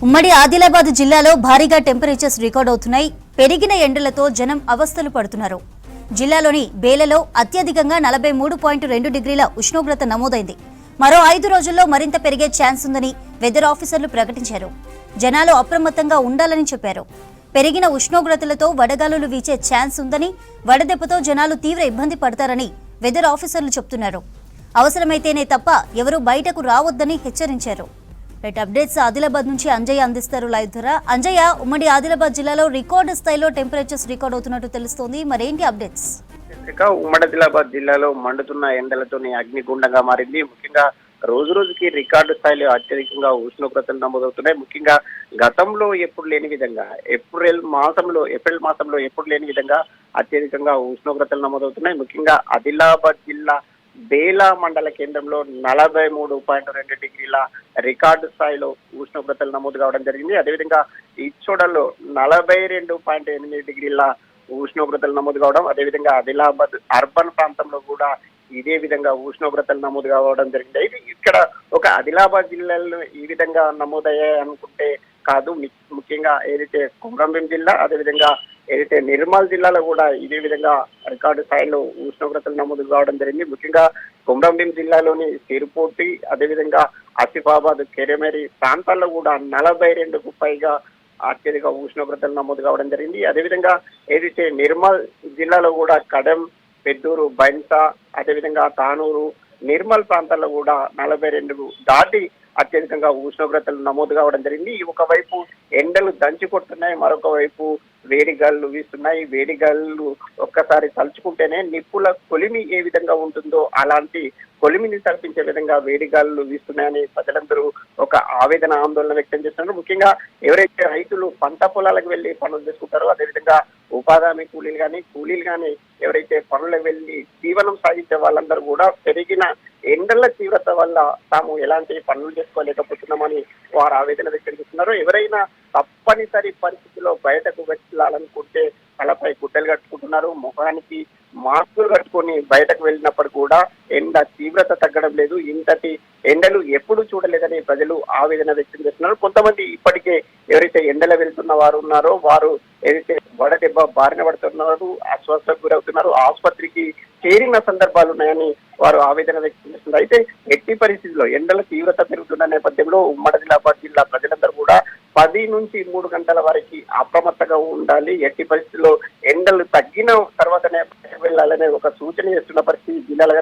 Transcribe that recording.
ఉమ్మడి ఆదిలాబాద్ జిల్లాలో భారీగా టెంపరేచర్స్ రికార్డ్ అవుతున్నాయి. పెరిగిన ఎండలతో జనం అవస్థలు పడుతున్నారు. జిల్లాలోని బేలలో అత్యధికంగా 43.2 డిగ్రీల ఉష్ణోగ్రత నమోదైంది. మరో 5 రోజుల్లో మరింత పెరిగే ఛాన్స్ ఉందని వెదర్ ఆఫీసర్లు ప్రకటించారు. జనాలు అప్రమత్తంగా ఉండాలని చెప్పారు. పెరిగిన ఉష్ణోగ్రతలతో వడగాలులు వీచే ఛాన్స్ ఉందని, వడదెబ్బతో జనాలు తీవ్ర ఇబ్బంది పడతారని వెదర్ ఆఫీసర్లు చెబుతున్నారు. అవసరమైతేనే తప్ప ఎవరూ బయటకు రావద్దని హెచ్చరించారు. రైట్ అప్డేట్స్ ఆదిలాబాద్ నుంచి అంజయ్య అందిస్తారు లైవ్ ద్వారా. అంజయ్య, ఉమ్మడి ఆదిలాబాద్ జిల్లాలో రికార్డు స్థాయిలో టెంపరేచర్స్ రికార్డ్ అవుతున్నట్టు తెలుస్తోంది. మరేంటి అప్డేట్స్? ఉమ్మడి ఆదిలాబాద్ జిల్లాలో మండుతున్న ఎండలతోని అగ్నిగుండంగా మారింది. ముఖ్యంగా రోజు రోజుకి రికార్డు స్థాయిలో అత్యధికంగా ఉష్ణోగ్రతలు నమోదవుతున్నాయి. ముఖ్యంగా గతంలో ఎప్పుడు లేని విధంగా ఏప్రిల్ మాసంలో ఎప్పుడు లేని విధంగా అత్యధికంగా ఉష్ణోగ్రతలు నమోదవుతున్నాయి. ముఖ్యంగా ఆదిలాబాద్ జిల్లా బేలా మండల కేంద్రంలో 43.2 డిగ్రీల రికార్డు స్థాయిలో ఉష్ణోగ్రతలు నమోదు కావడం జరిగింది. అదేవిధంగా ఇచ్చోడలో 42.8 డిగ్రీల ఉష్ణోగ్రతలు నమోదు కావడం, అదేవిధంగా ఆదిలాబాద్ అర్బన్ ప్రాంతంలో కూడా ఇదే విధంగా ఉష్ణోగ్రతలు నమోదు కావడం జరిగింది. అయితే ఇక్కడ ఒక ఆదిలాబాద్ జిల్లాలో ఈ విధంగా నమోదయ్యాయి అనుకుంటే కాదు. ముఖ్యంగా ఏదైతే కొమరంభీం జిల్లా, అదేవిధంగా ఏదైతే నిర్మల్ జిల్లాలో కూడా ఇదే విధంగా రికార్డు స్థాయిలో ఉష్ణోగ్రతలు నమోదు కావడం జరిగింది. ముఖ్యంగా కొమరంభీం జిల్లాలోని సిరుపోటి, అదేవిధంగా ఆసిఫాబాద్, కెరెమేరి ప్రాంతాల్లో కూడా 42కు పైగా అత్యధిక ఉష్ణోగ్రతలు నమోదు కావడం జరిగింది. అదేవిధంగా ఏదైతే నిర్మల్ జిల్లాలో కూడా కడెం, పెద్దూరు, బైన్సా, అదేవిధంగా తానూరు, నిర్మల్ ప్రాంతాల్లో కూడా 42 దాటి అత్యధికంగా ఉష్ణోగ్రతలు నమోదు కావడం జరిగింది. ఒకవైపు ఎండలు దంచి కొడుతున్నాయి, మరొక వైపు వేడిగాళ్ళు వీస్తున్నాయి. వేడిగాళ్ళు ఒక్కసారి తలుచుకుంటేనే నిప్పుల కొలిమి ఏ విధంగా ఉంటుందో అలాంటి కొలిమిని తలపించే విధంగా వేడిగాళ్ళు వీస్తున్నాయని ప్రజలందరూ ఒక ఆందోళన వ్యక్తం చేస్తున్నారు. ముఖ్యంగా ఎవరైతే రైతులు పంట పొలాలకు వెళ్లి పనులు చేసుకుంటారో, అదేవిధంగా ఉపాధి కూలీలు కానీ ఎవరైతే పనులకు వెళ్లి జీవనం సాగించే వాళ్ళందరూ కూడా పెరిగిన ఎండల తీవ్రత వల్ల తాము ఎలాంటి పనులు చేసుకోలేకపోతున్నామని వారు ఆవేదన వ్యక్తం చేస్తున్నారు. ఎవరైనా తప్పనిసరి పరిస్థితిలో బయటకు వెళ్ళాలనుకుంటే తలపై గుడ్డలు కట్టుకుంటున్నారు. ముఖానికి మాస్కులు కట్టుకొని బయటకు వెళ్ళినప్పుడు కూడా ఎండ తీవ్రత తగ్గడం లేదు. ఇంతటి ఎండలు ఎప్పుడు చూడలేదని ప్రజలు ఆవేదన వ్యక్తం చేస్తున్నారు. కొంతమంది ఇప్పటికే ఎవరైతే ఎండలో వెళ్తున్న వారు ఉన్నారో వారు ఏదైతే వడదెబ్బ బారిన పడుతున్నారు, అస్వస్థకు గురవుతున్నారు, ఆసుపత్రికి చేరిన సందర్భాలు ఉన్నాయని వారు ఆవేదన వ్యక్తం చేస్తున్నారు. అయితే ఎట్టి పరిస్థితుల్లో ఎండల తీవ్రత పెరుగుతున్న నేపథ్యంలో ఉమ్మడి ఆదిలాబాద్ జిల్లా ప్రజలందరూ కూడా 10 నుంచి 3 గంటల వరకు అప్రమత్తంగా ఉండాలి. ఎట్టి పరిస్థితుల్లో ఎండలు తగ్గిన తర్వాతనే వెళ్ళాలనే ఒక సూచన చేస్తున్న పరిస్థితి జిల్లాలో